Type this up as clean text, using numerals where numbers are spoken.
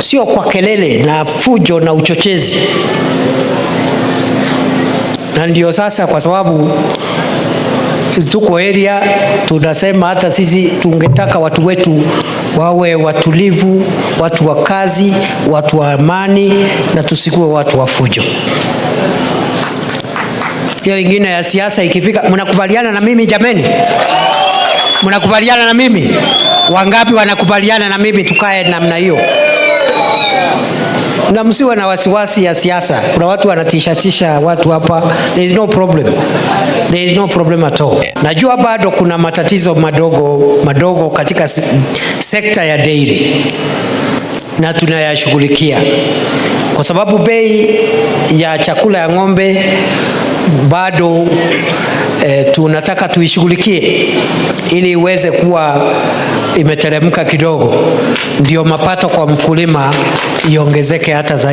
sio kwa kelele na fujo na uchochezi. Na ndio sasa, kwa sababu tuko area, tunasema hata sisi tungetaka watu wetu wawe watulivu, watu wa kazi, watu wa amani, na tusikuwe watu wa fujo. Hiyo ingine ya siasa ikifika, mnakubaliana na mimi jameni? Mnakubaliana na mimi? Wangapi wanakubaliana na mimi tukae namna hiyo? Na msiwe na wasiwasi ya siasa. Kuna watu wanatishatisha watu hapa. There is no problem. There is no problem at all. Najua bado kuna matatizo madogo katika sekta ya dairy, na tunayashughulikia kwa sababu bei ya chakula ya ng'ombe bado tunataka tuishughulikie ili iweze kuwa imeteremka kidogo, ndio mapato kwa mkulima iongezeke hata zaidi.